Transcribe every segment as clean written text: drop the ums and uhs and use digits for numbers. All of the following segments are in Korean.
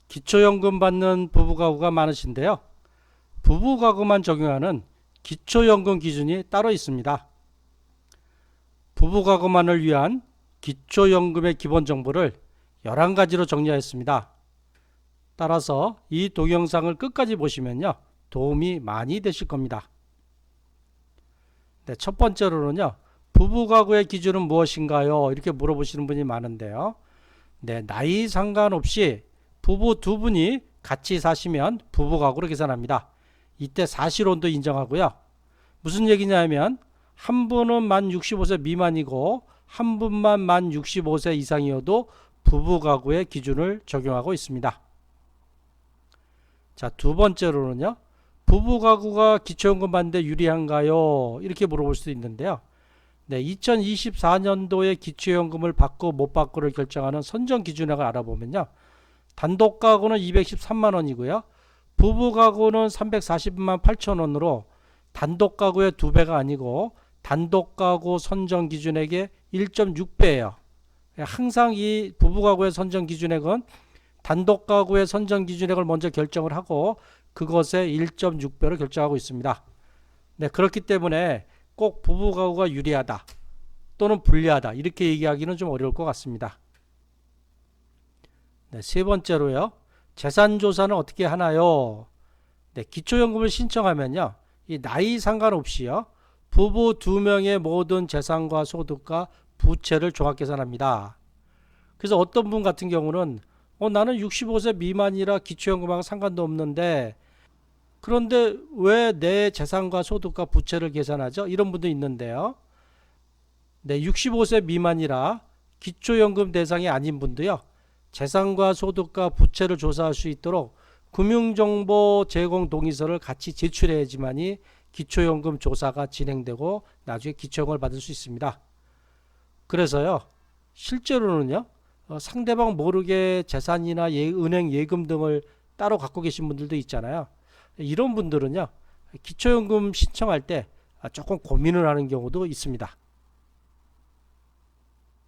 기초연금 받는 부부가구가 많으신데요. 부부가구만 적용하는 기초연금 기준이 따로 있습니다. 부부가구만을 위한 기초연금의 기본 정보를 11가지로 정리하였습니다. 따라서 이 동영상을 끝까지 보시면요, 도움이 많이 되실 겁니다. 네, 첫 번째로는요, 부부가구의 기준은 무엇인가요? 이렇게 물어보시는 분이 많은데요. 네, 나이 상관없이 부부 두 분이 같이 사시면 부부가구로 계산합니다. 이때 사실혼도 인정하고요. 무슨 얘기냐면 한 분은 만 65세 미만이고 한 분만 만 65세 이상이어도 부부가구의 기준을 적용하고 있습니다. 자, 두 번째로는요. 부부가구가 기초연금 받는데 유리한가요? 이렇게 물어볼 수도 있는데요. 네, 2024년도에 기초연금을 받고 못 받고를 결정하는 선정 기준액을 알아보면요. 단독가구는 213만 원이고요. 부부가구는 340만 8천 원으로 단독가구의 2배가 아니고 단독가구 선정 기준액의 1.6배예요. 항상 이 부부가구의 선정 기준액은 단독가구의 선정 기준액을 먼저 결정을 하고 그것의 1.6배로 결정하고 있습니다. 네, 그렇기 때문에 꼭 부부가구가 유리하다 또는 불리하다 이렇게 얘기하기는 좀 어려울 것 같습니다. 네, 세 번째로요. 재산조사는 어떻게 하나요? 네, 기초연금을 신청하면요. 이 나이 상관없이요. 부부 2명의 모든 재산과 소득과 부채를 종합계산합니다. 그래서 어떤 분 같은 경우는 나는 65세 미만이라 기초연금하고 상관도 없는데 그런데 왜 내 재산과 소득과 부채를 계산하죠? 이런 분도 있는데요. 네, 65세 미만이라 기초연금 대상이 아닌 분도요. 재산과 소득과 부채를 조사할 수 있도록 금융정보 제공 동의서를 같이 제출해야지만이 기초연금 조사가 진행되고 나중에 기초연금을 받을 수 있습니다. 그래서요. 실제로는요. 상대방 모르게 재산이나 은행 예금 등을 따로 갖고 계신 분들도 있잖아요. 이런 분들은요. 기초연금 신청할 때 조금 고민을 하는 경우도 있습니다.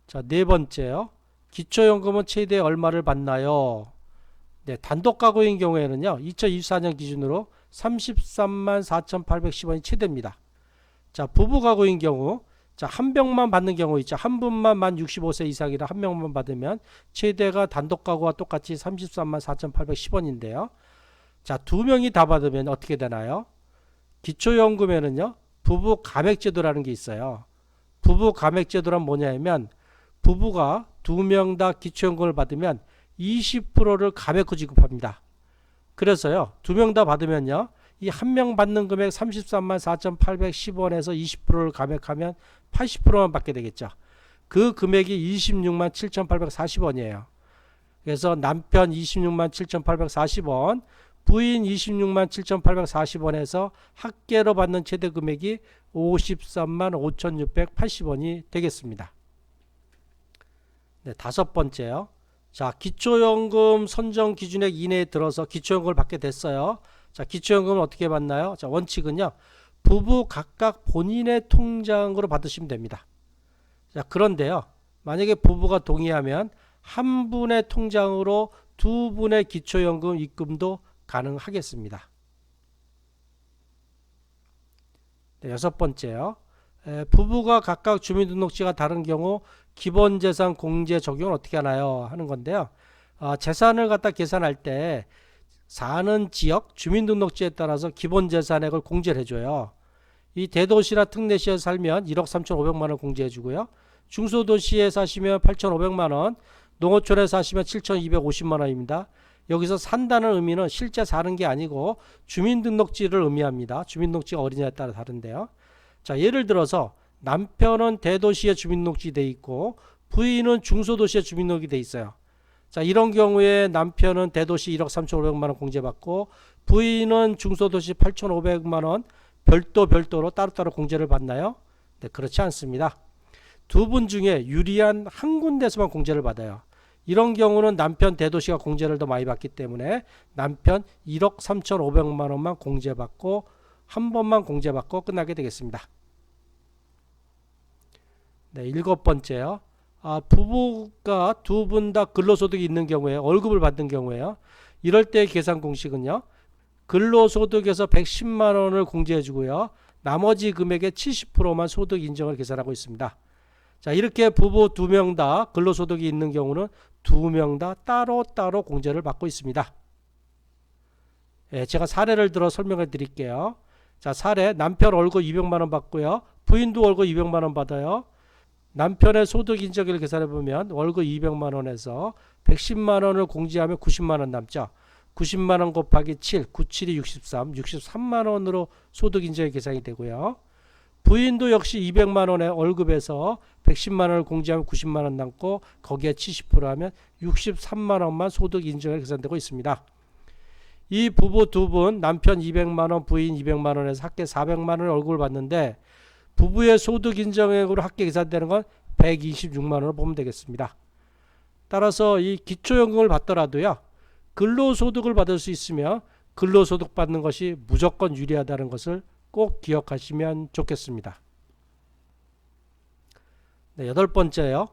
자, 네 번째요. 기초연금은 최대 얼마를 받나요? 네, 단독가구인 경우에는요. 2024년 기준으로 33만 4,810원이 최대입니다. 자, 부부가구인 경우 한 명만 받는 경우 있죠. 한 분만 만 65세 이상이라 한 명만 받으면 최대가 단독가구와 똑같이 33만 4,810원인데요. 자, 두 명이 다 받으면 어떻게 되나요? 기초연금에는요. 부부 감액제도라는 게 있어요. 부부 감액제도란 뭐냐면 부부가 2명 다 기초연금을 받으면 20%를 감액후 지급합니다. 그래서요. 2명 다 받으면요. 이 한 명 받는 금액 33만 4,810원에서 20%를 감액하면 80%만 받게 되겠죠. 그 금액이 26만 7,840원이에요. 그래서 남편 26만 7,840원, 부인 26만 7,840원에서 합계로 받는 최대 금액이 53만 5,680원이 되겠습니다. 네, 다섯 번째요. 자, 기초연금 선정 기준액 이내에 들어서 기초연금을 받게 됐어요. 자, 기초연금은 어떻게 받나요? 자, 원칙은요. 부부 각각 본인의 통장으로 받으시면 됩니다. 자, 그런데요. 만약에 부부가 동의하면 한 분의 통장으로 두 분의 기초연금 입금도 가능하겠습니다. 네, 여섯 번째요. 부부가 각각 주민등록지가 다른 경우 기본재산 공제 적용을 어떻게 하나요? 하는 건데요. 재산을 갖다 계산할 때 사는 지역 주민등록지에 따라서 기본재산액을 공제를 해줘요. 이 대도시나 특례시에 살면 1억 3,500만 원 공제해 주고요. 중소도시에 사시면 8,500만 원, 농어촌에 사시면 7,250만 원입니다. 여기서 산다는 의미는 실제 사는 게 아니고 주민등록지를 의미합니다. 주민등록지가 어디냐에 따라 다른데요. 자, 예를 들어서 남편은 대도시에 주민등록지 돼 있고 부인은 중소도시에 주민등록이 돼 있어요. 자, 이런 경우에 남편은 대도시 1억 3,500만 원 공제받고 부인은 중소도시 8,500만 원 별도로 따로따로 공제를 받나요? 네, 그렇지 않습니다. 두 분 중에 유리한 한 군데서만 공제를 받아요. 이런 경우는 남편 대도시가 공제를 더 많이 받기 때문에 남편 1억 3,500만 원만 공제받고 한 번만 공제받고 끝나게 되겠습니다. 네, 일곱 번째요. 부부가 두 분 다 근로소득이 있는 경우에 월급을 받는 경우에요. 이럴 때 계산 공식은요. 근로소득에서 110만 원을 공제해 주고요. 나머지 금액의 70%만 소득 인정을 계산하고 있습니다. 자, 이렇게 부부 2명 다 근로소득이 있는 경우는 2명 다 따로따로 공제를 받고 있습니다. 예, 제가 사례를 들어 설명해 드릴게요. 자, 사례 남편 월급 200만 원 받고요. 부인도 월급 200만 원 받아요. 남편의 소득 인정을 계산해 보면 월급 200만 원에서 110만 원을 공제하면 90만 원 남죠. 90만 원 곱하기 7, 97이 63, 63만 원으로 소득 인정이 계산이 되고요. 부인도 역시 200만 원의 월급에서 110만 원을 공제하면 90만 원 남고 거기에 70% 하면 63만 원만 소득 인정이 계산되고 있습니다. 이 부부 두 분 남편 200만 원, 부인 200만 원에서 합계 400만 원의 월급을 받는데 부부의 소득 인정액으로 합계 계산되는 건 126만 원을 보면 되겠습니다. 따라서 이 기초연금을 받더라도요. 근로소득을 받을 수 있으며 근로소득 받는 것이 무조건 유리하다는 것을 꼭 기억하시면 좋겠습니다. 네, 8번째요.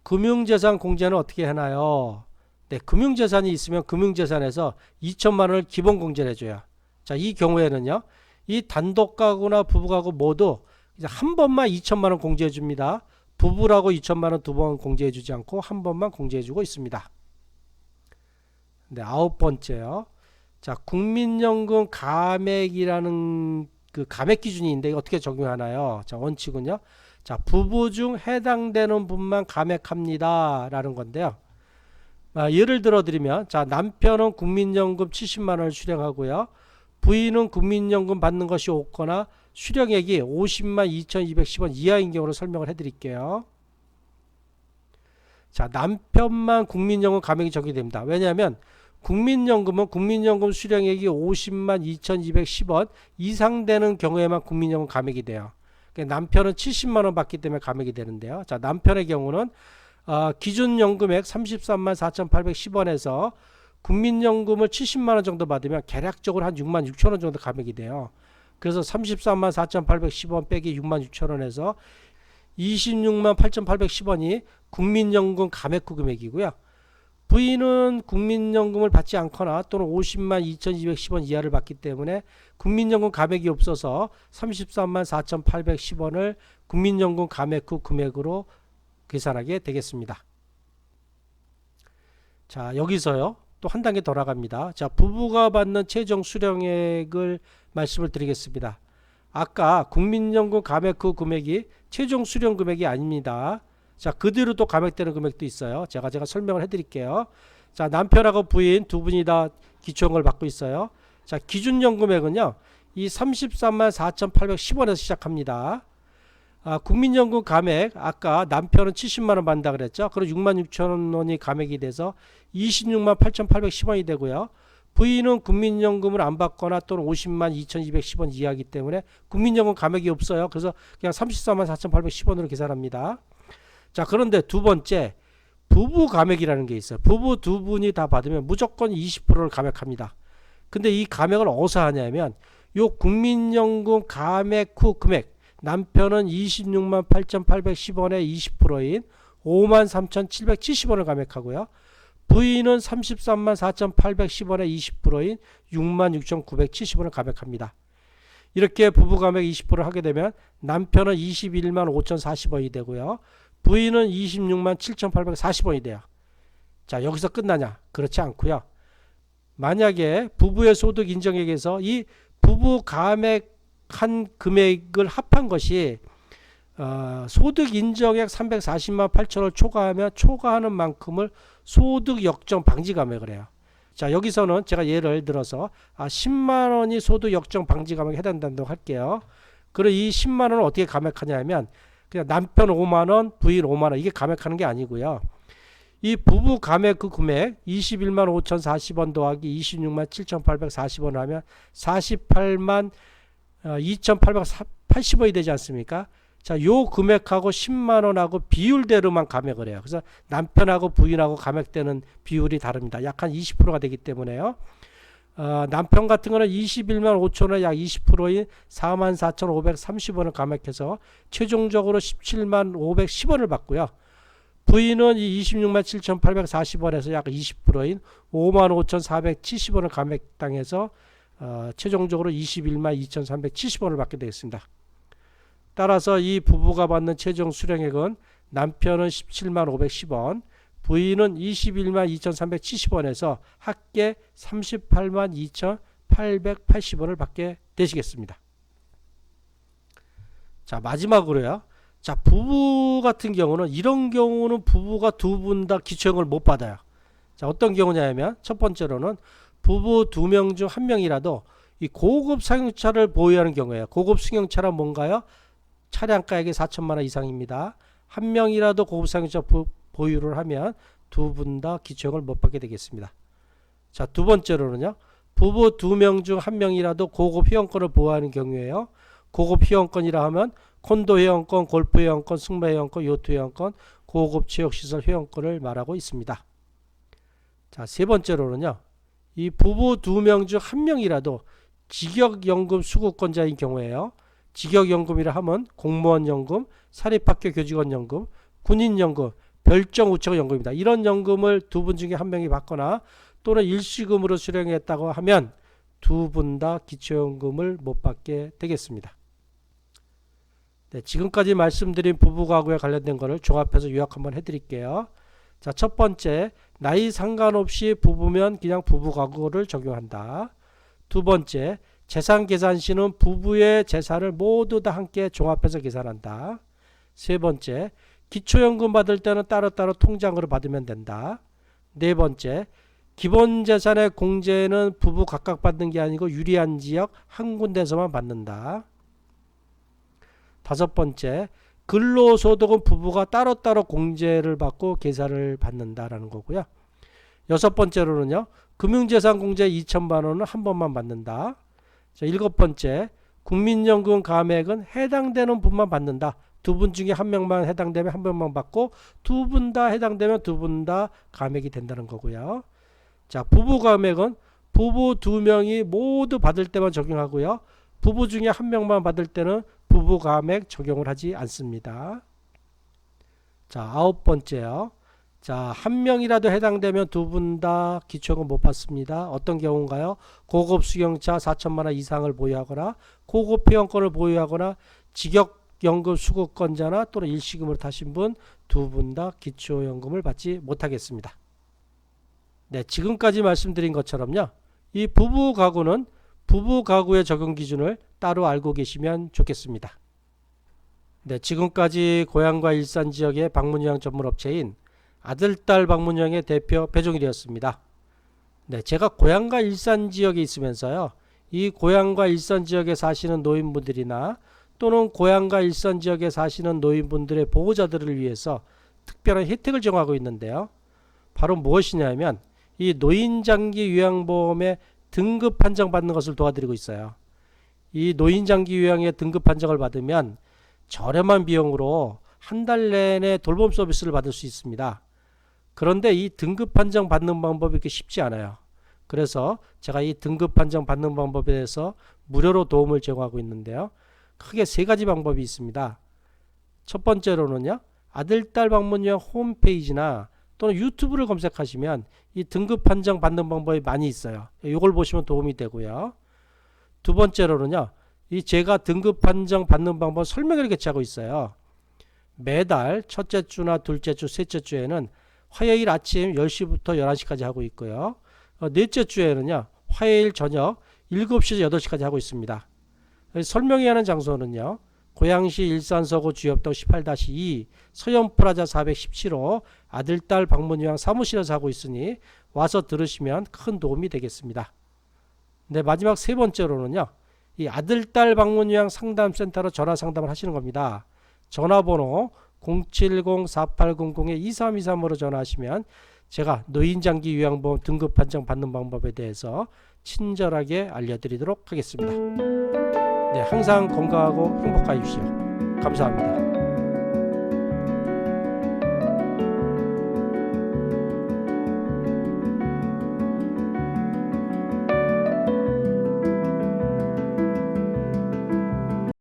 금융재산 공제는 어떻게 하나요? 네, 금융재산이 있으면 금융재산에서 2천만 원을 기본 공제를 해줘요. 자, 이 경우에는요. 이 단독가구나 부부가구 모두 한 번만 2천만 원 공제해 줍니다. 부부라고 2천만 원 두 번 공제해 주지 않고 한 번만 공제해 주고 있습니다. 네, 9번째요. 자, 국민연금 감액이라는 그 감액 기준이 있는데 이거 어떻게 적용하나요? 자, 원칙은요. 자, 부부 중 해당되는 분만 감액합니다. 라는 건데요. 예를 들어 드리면, 자, 남편은 국민연금 70만 원을 수령하고요. 부인은 국민연금 받는 것이 없거나 수령액이 50만 2210원 이하인 경우로 설명을 해 드릴게요. 자, 남편만 국민연금 감액이 적용됩니다. 왜냐하면 국민연금은 국민연금 수령액이 50만 2210원 이상 되는 경우에만 국민연금 감액이 돼요. 그러니까 남편은 70만 원 받기 때문에 감액이 되는데요. 자, 남편의 경우는 기준 연금액 33만 4,810원에서 국민연금을 70만 원 정도 받으면 계략적으로 한 6만 6천 원 정도 감액이 돼요. 그래서 33만 4,810원 빼기 6만 6천 원에서 26만 8,810원이 국민연금 감액 후 금액이고요. 부인은 국민연금을 받지 않거나 또는 50만 2,210원 이하를 받기 때문에 국민연금 감액이 없어서 33만 4,810원을 국민연금 감액 후 금액으로 계산하게 되겠습니다. 자, 여기서요. 또 한 단계 더 나갑니다. 자, 부부가 받는 최종 수령액을 말씀을 드리겠습니다. 아까 국민연금 감액 후 금액이 최종 수령 금액이 아닙니다. 자, 그대로 또 감액되는 금액도 있어요. 제가 설명을 해드릴게요. 자, 남편하고 부인 두 분이 다 기초연금을 받고 있어요. 자, 기준연금액은요. 이 33만 4,810원에서 시작합니다. 국민연금 감액 아까 남편은 70만 원 받는다 그랬죠. 그럼 6만 6천 원이 감액이 돼서 26만 8,810원이 되고요. 부인은 국민연금을 안 받거나 또는 50만 2,210원 이하이기 때문에 국민연금 감액이 없어요. 그래서 그냥 34만 4,810원으로 계산합니다. 자, 그런데 두 번째 부부 감액이라는 게 있어요. 부부 두 분이 다 받으면 무조건 20%를 감액합니다. 근데 이 감액을 어디서 하냐면 요 국민연금 감액 후 금액 남편은 26만 8,810원의 20%인 5만 3,770원을 감액하고요. 부인은 33만 4,810원의 20%인 6만 6,970원을 감액합니다. 이렇게 부부 감액 20%를 하게 되면 남편은 21만 5,040원이 되고요. 부인은 26만 7,840원이 돼요. 자, 여기서 끝나냐? 그렇지 않고요. 만약에 부부의 소득 인정액에서 이 부부 감액한 금액을 합한 것이 소득 인정액 340만 8천원을 초과하면 초과하는 만큼을 소득 역정 방지 감액을 해요. 자, 여기서는 제가 예를 들어서 10만 원이 소득 역정 방지 감액에 해당된다고 할게요. 그럼 이 10만 원을 어떻게 감액하냐 하면 그냥 남편 5만 원, 부인 5만 원 이게 감액하는 게 아니고요. 이 부부 감액 그 금액 21만 5,040원 더하기 26만 7,840원 하면 48만 2,880원이 되지 않습니까? 자, 요 금액하고 10만 원하고 비율대로만 감액을 해요. 그래서 남편하고 부인하고 감액되는 비율이 다릅니다. 약 한 20%가 되기 때문에요. 남편 같은 거는 21만 5천원 약 20%인 44,530원을 감액해서 최종적으로 17만 510원을 받고요. 부인은 이 26만 7,840원에서 약 20%인 55,470원을 감액당해서 최종적으로 21만 2,370원을 받게 되겠습니다. 따라서 이 부부가 받는 최종 수령액은 남편은 17만 510원, 부인은 21만 2,370원에서 합계 38만 2,880원을 받게 되시겠습니다. 자, 마지막으로요. 자, 부부 같은 경우는 이런 경우는 부부가 두 분 다 기초연금을 못 받아요. 자, 어떤 경우냐면 첫 번째로는 부부 2명 중 1명이라도 이 고급 승용차를 보유하는 경우에요. 고급 승용차란 뭔가요? 차량가액이 4천만 원 이상입니다. 1명이라도 고급 승용차 보유를 하면 두 분 다 기초연금을 못 받게 되겠습니다. 자, 두 번째로는요. 부부 2명 중 1명이라도 고급 회원권을 보유하는 경우에요. 고급 회원권이라 하면 콘도 회원권, 골프 회원권, 승마 회원권, 요트 회원권, 고급 체육시설 회원권을 말하고 있습니다. 자, 세 번째로는요. 이 부부 2명 중 1명이라도 직역연금 수급권자인 경우에요. 직역연금이라 하면 공무원연금, 사립학교 교직원연금, 군인연금, 별정우체국연금입니다. 이런 연금을 두 분 중에 1명이 받거나 또는 일시금으로 수령했다고 하면 두 분 다 기초연금을 못 받게 되겠습니다. 네, 지금까지 말씀드린 부부가구에 관련된 것을 종합해서 요약 한번 해드릴게요. 자, 첫 번째, 나이 상관없이 부부면 그냥 부부가구를 적용한다. 두 번째, 재산계산시는 부부의 재산을 모두 다 함께 종합해서 계산한다. 세 번째, 기초연금 받을 때는 따로따로 통장으로 받으면 된다. 네 번째, 기본재산의 공제는 부부 각각 받는 게 아니고 유리한 지역 한 군데서만 받는다. 다섯 번째, 근로소득은 부부가 따로따로 공제를 받고 계산을 받는다라는 거고요. 여섯 번째로는요, 금융재산 공제 2천만 원은 한 번만 받는다. 자, 일곱 번째, 국민연금 감액은 해당되는 분만 받는다. 두 분 중에 한 명만 해당되면 한 명만 받고 두 분 다 해당되면 두 분 다 감액이 된다는 거고요. 자, 부부 감액은 부부 2명이 모두 받을 때만 적용하고요. 부부 중에 한 명만 받을 때는 부부 감액 적용을 하지 않습니다. 자, 아홉 번째요. 자, 한 명이라도 해당되면 두 분 다 기초연금 못 받습니다. 어떤 경우인가요? 고급 승용차 4천만 원 이상을 보유하거나 고급 회원권을 보유하거나 직역연금 수급권자나 또는 일시금으로 타신 분 두 분 다 기초연금을 받지 못하겠습니다. 네, 지금까지 말씀드린 것처럼요. 이 부부 가구는 부부 가구의 적용 기준을 따로 알고 계시면 좋겠습니다. 네, 지금까지 고향과 일산 지역의 방문요양 전문업체인 아들딸 방문요양의 대표 배종일이었습니다. 네, 제가 고향과 일산 지역에 있으면서요. 이 고향과 일산 지역에 사시는 노인분들이나 또는 고향과 일산 지역에 사시는 노인분들의 보호자들을 위해서 특별한 혜택을 정하고 있는데요. 바로 무엇이냐면 이 노인장기 요양보험의 등급 판정 받는 것을 도와드리고 있어요. 이 노인장기 요양의 등급 판정을 받으면 저렴한 비용으로 한 달 내내 돌봄 서비스를 받을 수 있습니다. 그런데 이 등급 판정 받는 방법이 그렇게 쉽지 않아요. 그래서 제가 이 등급 판정 받는 방법에 대해서 무료로 도움을 제공하고 있는데요. 크게 세 가지 방법이 있습니다. 첫 번째로는요. 아들딸 방문요양 홈페이지나 또는 유튜브를 검색하시면 이 등급 판정 받는 방법이 많이 있어요. 이걸 보시면 도움이 되고요. 두 번째로는요. 이 제가 등급 판정 받는 방법 설명을 게치하고 있어요. 매달 첫째 주나 둘째 주, 셋째 주에는 화요일 아침 10시부터 11시까지 하고 있고요. 넷째 주에는요. 화요일 저녁 7시에서 8시까지 하고 있습니다. 설명해야 하는 장소는요. 고양시 일산서구 주엽동 18-2 서현프라자 417호 아들딸 방문요양 사무실에서 하고 있으니 와서 들으시면 큰 도움이 되겠습니다. 네, 마지막 세 번째로는요. 이 아들딸 방문요양 상담센터로 전화 상담을 하시는 겁니다. 전화번호 070-4800-2323으로 전화하시면 제가 노인장기 요양보험 등급 판정 받는 방법에 대해서 친절하게 알려드리도록 하겠습니다. 네, 항상 건강하고 행복하십시오. 감사합니다.